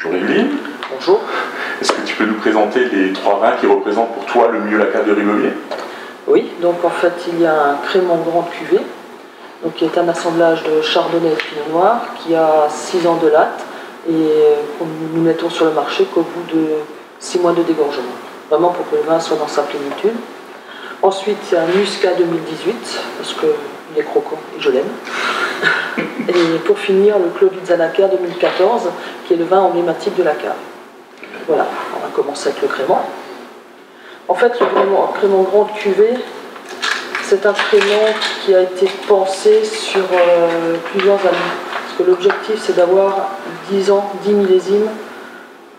Bonjour Evelyne. Bonjour. Est-ce que tu peux nous présenter les 3 vins qui représentent pour toi le mieux la cave de Ribeauvillé? Oui, donc en fait il y a un crémant grande cuvée, donc qui est un assemblage de chardonnay et de pinot noir, qui a 6 ans de latte et que nous mettons sur le marché qu'au bout de 6 mois de dégorgement, vraiment pour que le vin soit dans sa plénitude. Ensuite il y a un muscat 2018, parce qu'il est croquant et je l'aime. Et pour finir, le Clos Zanaka 2014, qui est le vin emblématique de la cave. Voilà, on va commencer avec le crémant. En fait, le crémant grande cuvée, c'est un crémant qui a été pensé sur plusieurs années. Parce que l'objectif, c'est d'avoir 10 ans, 10 millésimes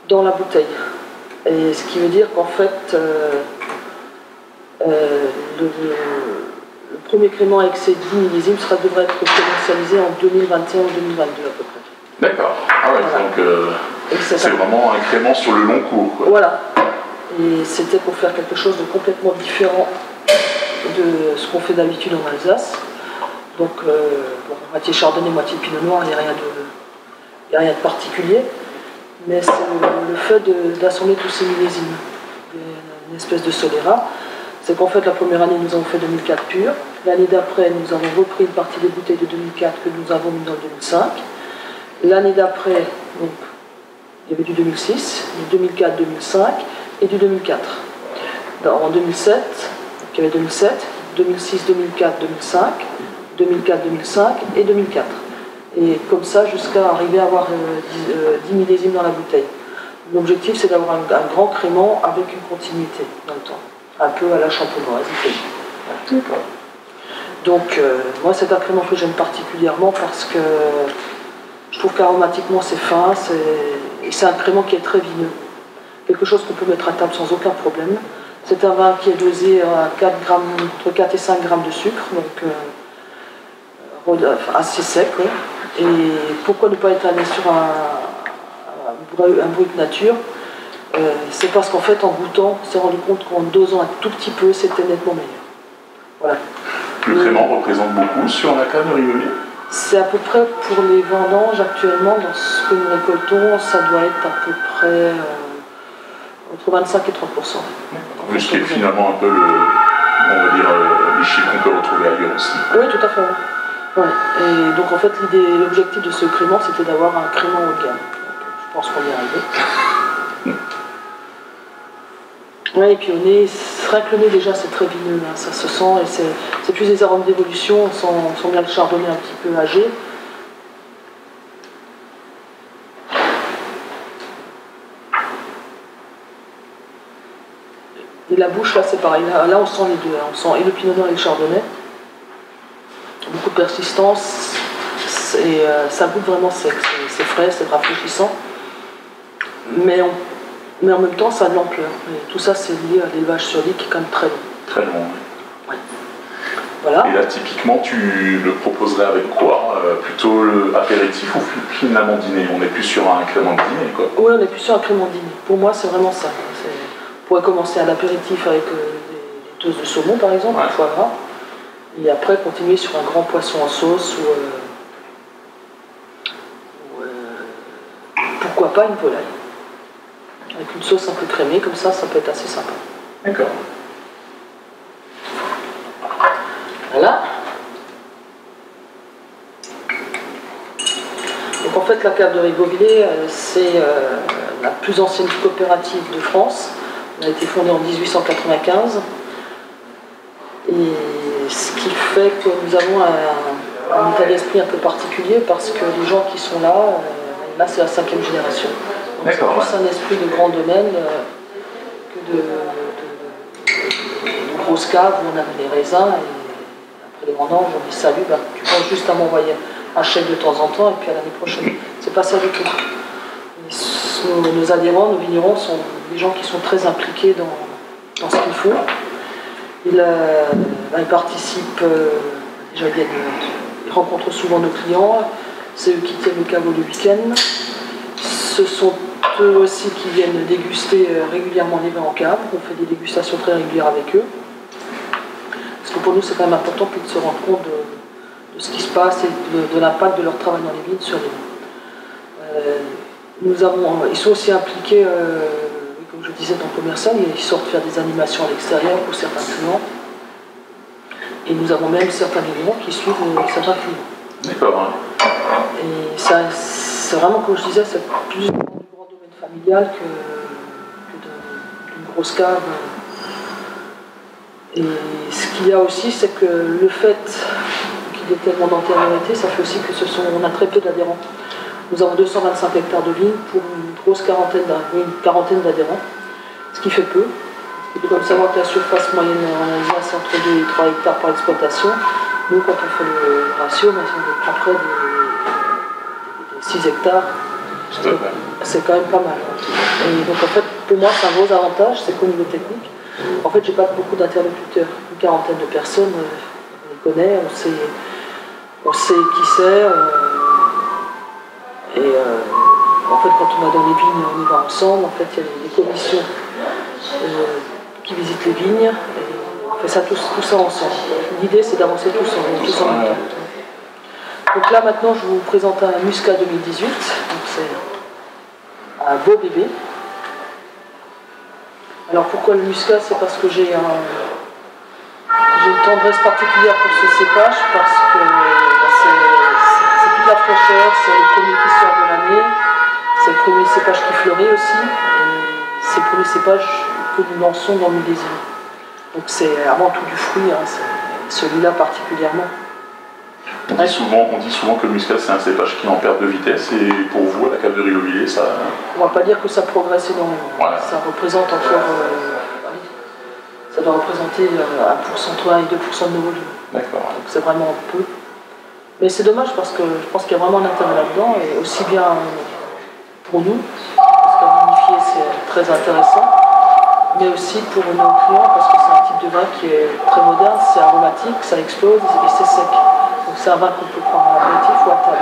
dans la bouteille. Et ce qui veut dire qu'en fait, le premier crémant avec ces 10 millésimes devrait être commercialisé en 2021 ou 2022 à peu près. D'accord. Ah ouais, voilà. Donc c'est vraiment un crémant sur le long cours, quoi. Voilà. Et c'était pour faire quelque chose de complètement différent de ce qu'on fait d'habitude en Alsace. Donc, moitié chardonnay, moitié pinot noir, il n'y a rien de particulier. Mais c'est le fait d'assembler tous ces millésimes. Une espèce de Solera. C'est qu'en fait, la première année, nous avons fait 2004 pur. L'année d'après, nous avons repris une partie des bouteilles de 2004 que nous avons mis dans le 2005. L'année d'après, donc, il y avait du 2006, du 2004, 2005 et du 2004. Alors, en 2007, donc, il y avait 2007, 2006, 2004, 2005, 2004, 2005 et 2004. Et comme ça, jusqu'à arriver à avoir 10 millésimes dans la bouteille. L'objectif, c'est d'avoir un grand crémant avec une continuité dans le temps. Un peu à la champenoise. Voilà. Donc, moi, c'est un crémant que j'aime particulièrement parce que je trouve qu'aromatiquement, c'est fin, et c'est un crémant qui est très vineux. Quelque chose qu'on peut mettre à table sans aucun problème. C'est un vin qui est dosé à 4 grammes, entre 4 et 5 grammes de sucre, donc assez sec. Ouais. Et pourquoi ne pas être allé sur un brut nature? C'est parce qu'en fait, en goûtant, on s'est rendu compte qu'en dosant un tout petit peu, c'était nettement meilleur. Voilà. Le crémant représente beaucoup sur la cave de Ribeauvillé? C'est à peu près pour les vendanges actuellement, dans ce que nous récoltons, ça doit être à peu près entre 25 et 30%. Oui, ce qui est finalement un peu les chiffres qu'on peut retrouver ailleurs aussi. Oui, tout à fait. Ouais. Et donc en fait, l'objectif de ce crémant, c'était d'avoir un crémant haut de gamme. Donc, je pense qu'on y est arrivé. Oui, et puis au nez, rien que le nez déjà c'est très vineux, hein, ça se sent, et c'est plus des arômes d'évolution, on sent bien le chardonnay un petit peu âgé. Et la bouche là c'est pareil, là on sent les deux, hein, on sent et le pinot noir et le chardonnay. Beaucoup de persistance, et ça goûte vraiment sec, c'est frais, c'est rafraîchissant. Mais en même temps, ça a de l'ampleur. Tout ça, c'est lié à l'élevage sur lit qui est quand même très long. Très long, oui. Ouais. Voilà. Et là, typiquement, tu le proposerais avec quoi? Plutôt apéritif ou finalement dîner? On est plus sur un crémant de dîner, quoi. Oui, on est plus sur un crémant de dîner. Pour moi, c'est vraiment ça. On pourrait commencer à l'apéritif avec des toasts de saumon, par exemple, ouais. Foie gras. Et après, continuer sur un grand poisson en sauce ou pourquoi pas une volaille. Avec une sauce un peu crémée, comme ça peut être assez sympa. D'accord. Voilà. Donc en fait, la cave de Ribeauvillé, c'est la plus ancienne coopérative de France. Elle a été fondée en 1895. Et ce qui fait que nous avons un état d'esprit un peu particulier parce que les gens qui sont là, c'est la 5e génération. C'est plus un esprit de grand domaine que de grosses caves où on a des raisins et après les vendanges on dit salut, tu penses juste à m'envoyer un chèque de temps en temps et puis à l'année prochaine. C'est pas ça du tout. Nos adhérents, nos vignerons sont des gens qui sont très impliqués dans ce qu'ils font. Ils participent, déjà ils rencontrent souvent nos clients, c'est eux qui tiennent le caveau le week-end. Ce sont eux aussi qui viennent déguster régulièrement les vins en cave. On fait des dégustations très régulières avec eux. Parce que pour nous, c'est quand même important de se rendre compte de ce qui se passe et de l'impact de leur travail dans les vignes sur les vins. Ils sont aussi impliqués, comme je disais, dans le commercial. Ils sortent faire des animations à l'extérieur pour certains clients. Et nous avons même certains vignerons qui suivent certains clients. D'accord. Et ça, c'est vraiment, comme je disais, c'est plus du grand domaine familial que d'une grosse cave. Et ce qu'il y a aussi, c'est que le fait qu'il y ait tellement d'antériorité, ça fait aussi que on a très peu d'adhérents. Nous avons 225 hectares de vignes pour une quarantaine d'adhérents, ce qui fait peu. Il faut comme savoir que la surface moyenne en Alsace c'est entre 2 et 3 hectares par exploitation. Nous, quand on fait le ratio, on est à près des 6 hectares. C'est quand même pas mal. Et donc en fait, pour moi, c'est un gros avantage, c'est qu'au niveau technique, en fait, j'ai pas beaucoup d'interlocuteurs. Une quarantaine de personnes, on les connaît, on sait qui c'est. En fait, quand on va dans les vignes, on y va ensemble. En fait, il y a des commissions qui visitent les vignes. Et on fait ça tout ça ensemble. L'idée, c'est d'avancer tous en même temps. Donc là, maintenant, je vous présente un Muscat 2018. Donc c'est un beau bébé. Alors pourquoi le Muscat? C'est parce que j'ai une tendresse particulière pour ce cépage, parce que c'est toute la fraîcheur, c'est le premier qui sort de l'année, c'est le premier cépage qui fleurit aussi, et c'est le premier cépage que nous lançons dans le millésime. Donc c'est avant tout du fruit, celui-là particulièrement. On dit souvent que le Muscat c'est un cépage qui est en perte de vitesse, et pour vous, à la cave de Riauvilliers, ça... On ne va pas dire que ça progresse énormément. Voilà. Ça représente encore... ça doit représenter 1% et 2% de nos volumes. D'accord. Donc c'est vraiment peu. Mais c'est dommage parce que je pense qu'il y a vraiment un intérêt là-dedans, et aussi bien pour nous, parce qu'à vinifier c'est très intéressant, mais aussi pour nos clients parce que c'est un type de vin qui est très moderne, c'est aromatique, ça explose et c'est sec. Donc c'est un vin qu'on peut prendre à l'apéritif ou à table.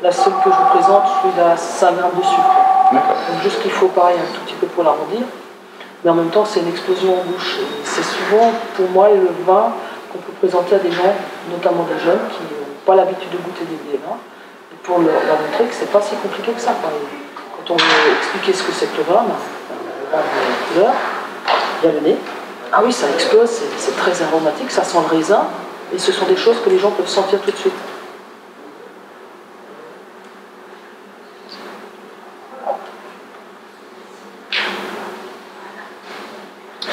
La seule que je vous présente, il a 5 grammes de sucre. Donc juste qu'il faut pareil un tout petit peu pour l'arrondir. Mais en même temps, c'est une explosion en bouche. C'est souvent, pour moi, le vin qu'on peut présenter à des gens, notamment des jeunes, qui n'ont pas l'habitude de goûter des vins, et pour leur montrer que c'est pas si compliqué que ça. Quand on veut expliquer ce que c'est que le vin de couleur, il y a le nez. Ah oui, ça explose, c'est très aromatique, ça sent le raisin, et ce sont des choses que les gens peuvent sentir tout de suite.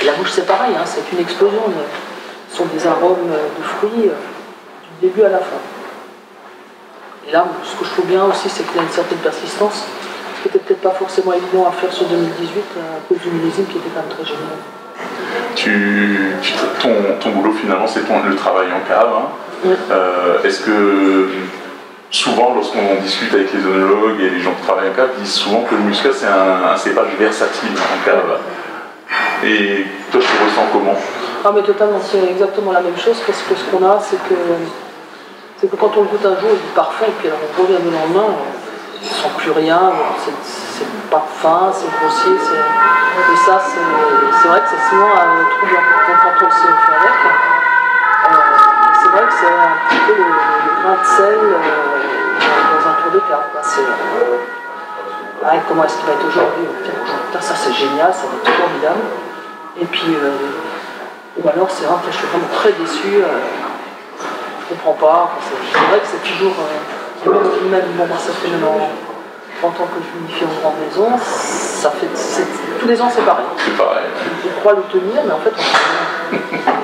Et la bouche, c'est pareil, c'est une explosion. Ce sont des arômes de fruits du début à la fin. Et là, ce que je trouve bien aussi, c'est qu'il y a une certaine persistance, ce qui n'était peut-être pas forcément évident à faire sur 2018, à cause du millésime qui était quand même très génial. Ton boulot, finalement, c'est le travail en cave. Oui. Est-ce que souvent, lorsqu'on discute avec les œnologues et les gens qui travaillent en cave, disent souvent que le Muscat, c'est un cépage versatile en cave. Et toi, tu le ressens comment? Ah mais totalement, c'est exactement la même chose, parce que ce qu'on a, c'est que quand on le goûte un jour, il est parfait, et puis alors on revient le lendemain, on ne sent plus rien, c'est pas fin, c'est grossier, et ça, c'est vrai que c'est souvent troublant. Donc quand on le sait, on fait avec. C'est vrai que c'est un petit peu le grain de sel dans un tour de cave. Comment est-ce qu'il va être aujourd'hui? Putain, ça c'est génial, ça va être formidable. Et puis, ou alors c'est vrai que je suis vraiment très déçu, je comprends pas. C'est vrai que c'est toujours, même ça fait maintenant 30 ans que je vinifie en grande maison, tous les ans c'est pareil. C'est pareil. Je crois le tenir, mais en fait on fait rien.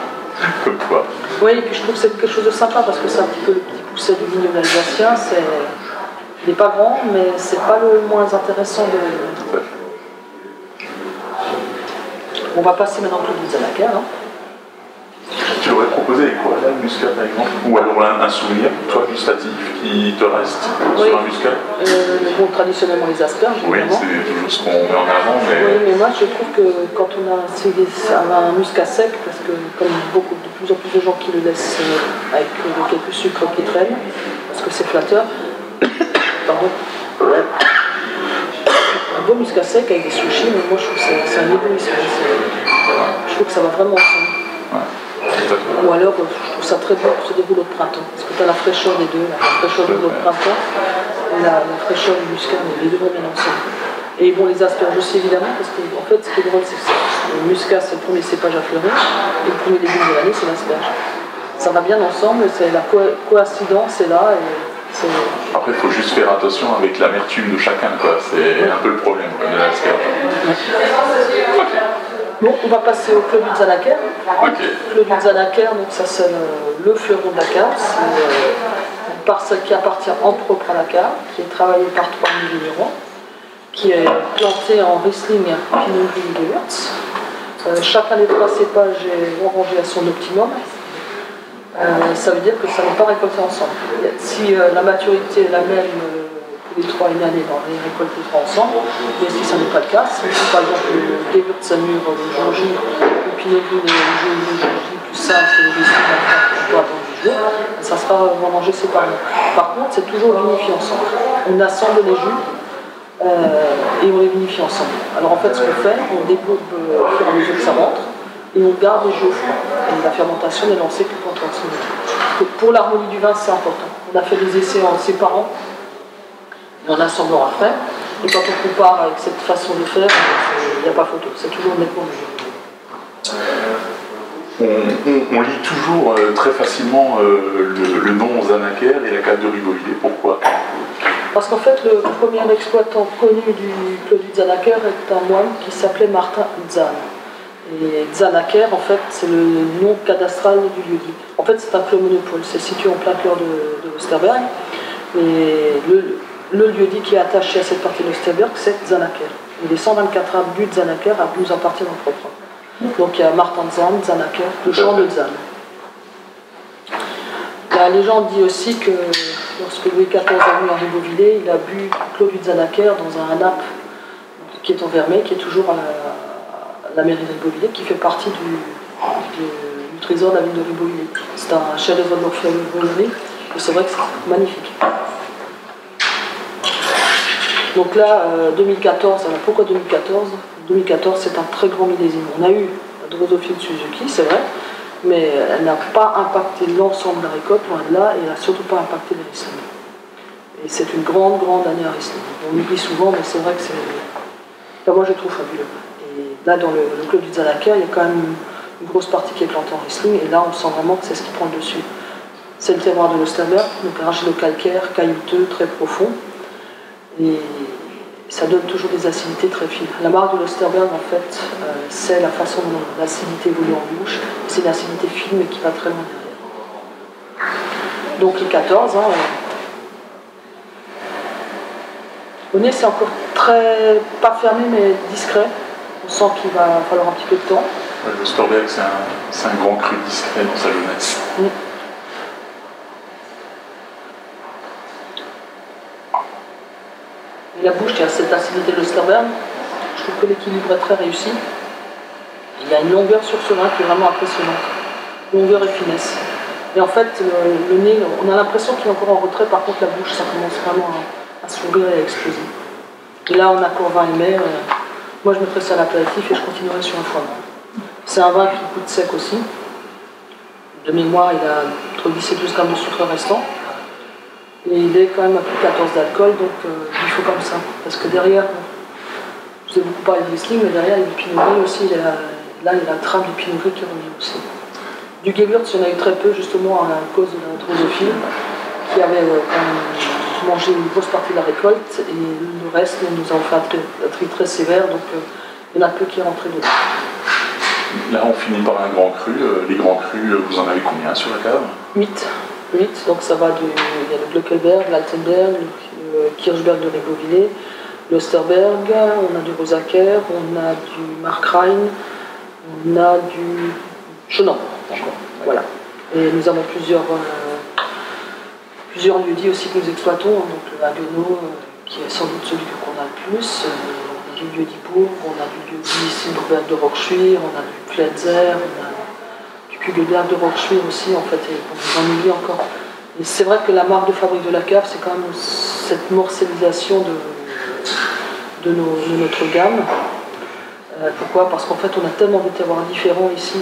Comme quoi. Oui, et puis je trouve que c'est quelque chose de sympa, parce que c'est un petit peu le petit pousset du vignoble alsacien, il n'est pas grand, mais c'est pas le moins intéressant de... On va passer maintenant tout le à la cave. Tu l'aurais proposé avec quoi, là, le Muscat par exemple? Ou alors un souvenir, toi, gustatif, qui te reste sur un Muscat? Bon, traditionnellement les asperges, oui, c'est toujours ce qu'on met en avant, mais... Oui, mais moi je trouve que quand on a un Muscat sec, parce que comme de plus en plus de gens qui le laissent avec quelques sucres qui traînent, parce que c'est flatteur, pardon. Un beau Muscat sec avec des sushis, mais moi je trouve que c'est un éblouissement. Je trouve que ça va vraiment ensemble. Ouais. Ou alors, je trouve ça très bien pour se des rouleaux de printemps, parce que tu as la fraîcheur des deux, la fraîcheur du rouleau de printemps et la fraîcheur du muscat, mais les deux vont bien ensemble. Et bon, les asperges aussi évidemment, parce que en fait, ce qui est drôle, c'est que le muscat, c'est le premier cépage à fleurir, et le premier légume de l'année, c'est l'asperge. Ça va bien ensemble, c'est la coïncidence est là. Après, il faut juste faire attention avec l'amertume de chacun, quoi. C'est un peu le problème de l'asperge. Bon, on va passer au Clos du Zanaker. Clos du Zanaker, donc ça c'est le fleuron de la cave. C'est une parcelle qui appartient en propre à la cave, qui est travaillée par 3000 vignerons, qui est plantée en Riesling, Pinot Gris et Gewürz. Chacun des trois cépages est rangé à son optimum. Ça veut dire que ça n'est pas récolté ensemble. Si la maturité est la même pour les trois une année, on les récolte les trois ensemble, mais si ça n'est pas le cas, si par exemple le Gewürztraminer, le Jongy, le Pinot Gris, le Jongy plus simple, le Riesling plutôt attendu du jour, ça sera mangé séparément. Par contre, c'est toujours vinifié ensemble. On assemble les jus et on les vinifie ensemble. Alors en fait, ce qu'on fait, on découpe au fur et à mesure que ça rentre, et on garde les jus au froid. Et la fermentation n'est lancée que quand on se met. Pour l'harmonie du vin, c'est important. On a fait des essais en séparant et en assemblant après. Et quand on compare avec cette façon de faire, il n'y a pas photo. C'est toujours nettement mieux. On lit toujours très facilement le nom Zanaker et la cave de Ribeauvillé. Pourquoi? Parce qu'en fait, le premier exploitant connu du Clos du Zanaker est un moine qui s'appelait Martin Zahn. Et Zanaker, en fait, c'est le nom cadastral du lieu-dit. En fait, c'est un clos monopole, c'est situé en plein cœur de Osterberg. Et le lieu-dit qui est attaché à cette partie d'Osterberg, c'est Zanaker. Et les 124 abus de Zanaker nous appartiennent en propre. Donc il y a Martin Zahn, Zanaker, le champ de Zahn. La légende dit aussi que lorsque Louis XIV est venu à Ribeauvillé, il a bu le clos du Zanaker dans un nappe qui est en Vermeil, qui est toujours à la mairie de Ribeauvillé, qui fait partie du trésor de la ville de Ribeauvillé. C'est un chef-d'œuvre de l'orfèvrerie, et c'est vrai que c'est magnifique. Donc là, 2014, alors pourquoi 2014 2014, c'est un très grand millésime. On a eu la drosophile Suzuki, c'est vrai, mais elle n'a pas impacté l'ensemble de la récolte, loin de là, et elle n'a surtout pas impacté les Riesling. Et c'est une grande année à Riesling. On oublie souvent, mais c'est vrai que c'est... Enfin, moi, je trouve fabuleux. Et là, dans le Clos du Zanaker, il y a quand même une grosse partie qui est plantée en Riesling, et là, on sent vraiment que c'est ce qui prend le dessus. C'est le terroir de l'Osterberg, donc un argilo-calcaire, caillouteux, très profond, et ça donne toujours des acidités très fines. La marque de l'Osterberg, en fait, c'est la façon dont l'acidité évolue en bouche. C'est une acidité fine, mais qui va très loin derrière. Donc les 14, au nez, c'est encore très, pas fermé, mais discret. On sent qu'il va falloir un petit peu de temps. Ouais, l'Osterberg, c'est un grand cru discret dans sa jeunesse. Et la bouche qui a cette acidité de l'Osterberg, je trouve que l'équilibre est très réussi. Il y a une longueur sur ce vin qui est vraiment impressionnante. Longueur et finesse. Et en fait, le nez, on a l'impression qu'il est encore en retrait, par contre la bouche, ça commence vraiment à s'ouvrir et à exploser. Et là, on a encore 20 ml. Moi, je mettrais ça à l'apéritif et je continuerai sur un foie gras. C'est un vin qui coûte sec aussi. De mémoire, il a entre 10 et 12 grammes de sucre restant. Et il est quand même à plus de 14 d'alcool, donc il faut comme ça. Parce que derrière, je vous ai beaucoup parlé de Riesling, mais derrière, il y a du Pinot Gris aussi. Là, il y a la trame du Pinot Gris qui revient aussi. Du Gewürz, il y en a eu très peu, justement, à cause de la drosophile, qui avait mangé une grosse partie de la récolte, et le reste, nous avons fait un tri très sévère, donc il y en a peu qui est rentré dedans. Là, on finit par un grand cru. Les grands crus, vous en avez combien sur la cave? 8, donc ça va il y a le Glockelberg, l'Altenberg, le Kirchberg de Ribeauvillé, l'Osterberg, on a du Rosaker, on a du Markrein, on a du Chenan, voilà. Et nous avons plusieurs lieux-dits aussi que nous exploitons, donc le Haguenau, qui est sans doute celui qu'on a le plus, on a du lieu-dit Bourg, on a du lieu-dit Silberberg de Rockschwir, on a du Pfletzer, on a du Kugelberg de Rockschwir aussi, en fait, et on en oublie encore. Et c'est vrai que la marque de fabrique de la cave, c'est quand même cette morcellisation de notre gamme. Pourquoi? Parce qu'en fait, on a tellement de terroirs différents ici.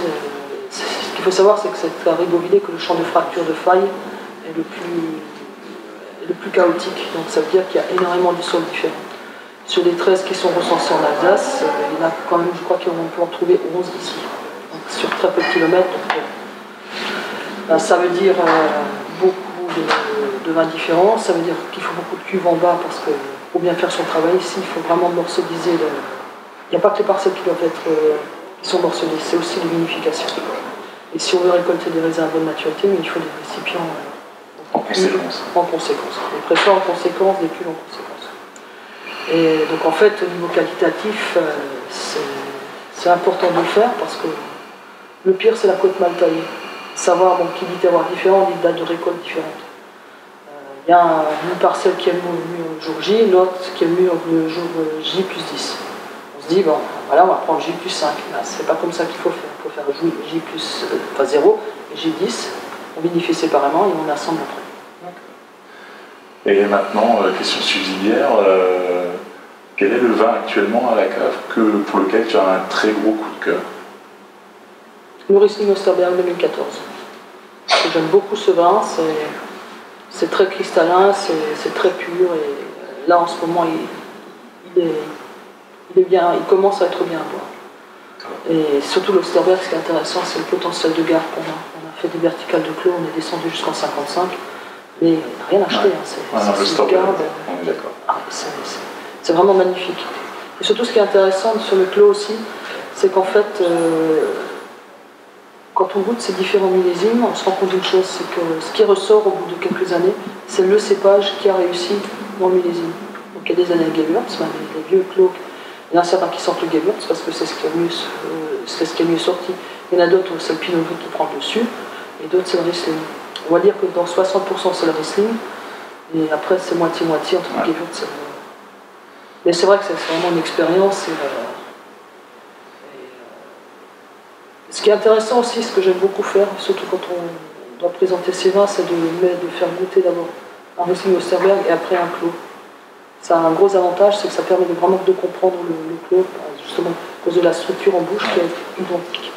Ce qu'il faut savoir, c'est que c'est à Ribeauvillé que le champ de fracture de faille est le plus chaotique. Donc ça veut dire qu'il y a énormément de sols différents. Sur les 13 qui sont recensés en Alsace, il y en a quand même, je crois qu'on peut en trouver 11 ici. Donc sur très peu de kilomètres. Donc, ça veut dire beaucoup de vins différents. Ça veut dire qu'il faut beaucoup de cuves en bas parce que pour bien faire son travail ici, il faut vraiment morceliser. Il n'y a pas que les parcelles qui doivent être qui sont morcelées, c'est aussi les vinifications. Et si on veut récolter des raisins à bonne maturité, mais il faut des récipients en conséquence. En conséquence. Des pressions en conséquence, des cuves en conséquence. Et donc en fait, au niveau qualitatif, c'est important de le faire parce que le pire, c'est la côte mal taillée. Savoir qui dit terroir différent, dit date de récolte différente. Il y a une parcelle qui est mûre le jour J, l'autre qui est mûre le jour J plus 10. On se dit, bon, voilà, on va prendre J plus 5. C'est pas comme ça qu'il faut faire. Il faut faire J plus 0 et J 10. On vinifie séparément et on assemble après. Et maintenant, question subsidiaire, quel est le vin actuellement à la cave pour lequel tu as un très gros coup de cœur? Le Riesling Osterberg 2014. J'aime beaucoup ce vin, c'est très cristallin, c'est très pur et là en ce moment il est bien, il commence à être bien à boire. Et surtout l'Osterberg, ce qui est intéressant, c'est le potentiel de garde qu'on a. On a fait des verticales de clos, on est descendu jusqu'en 55, mais rien acheté. C'est vraiment magnifique. Et surtout ce qui est intéressant sur le clos aussi, c'est qu'en fait, quand on goûte ces différents millésimes, on se rend compte d'une chose, c'est que ce qui ressort au bout de quelques années, c'est le cépage qui a réussi dans le millésime. Donc il y a des années Gewürz, les vieux clos, il y en a certains qui sortent le Gewürz parce que c'est ce qui est mieux sorti. Il y en a d'autres où c'est le Pinot Gris qui prend le dessus, et d'autres c'est le Riesling. On va dire que dans 60% c'est le Riesling, et après c'est moitié-moitié entre le Gewürz et le... Mais c'est vrai que c'est vraiment une expérience. Ce qui est intéressant aussi, ce que j'aime beaucoup faire, surtout quand on doit présenter ces vins, c'est de faire goûter d'abord un Riesling Osterberg et après un clos. Ça a un gros avantage, c'est que ça permet vraiment de comprendre le clos, justement à cause de la structure en bouche qui est identique.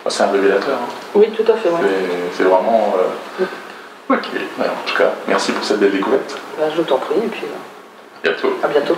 C'est un révélateur. Hein. Oui, tout à fait. Ouais. C'est vraiment... Ok, en tout cas, merci pour cette belle découverte. Je t'en prie, et puis à bientôt. À bientôt.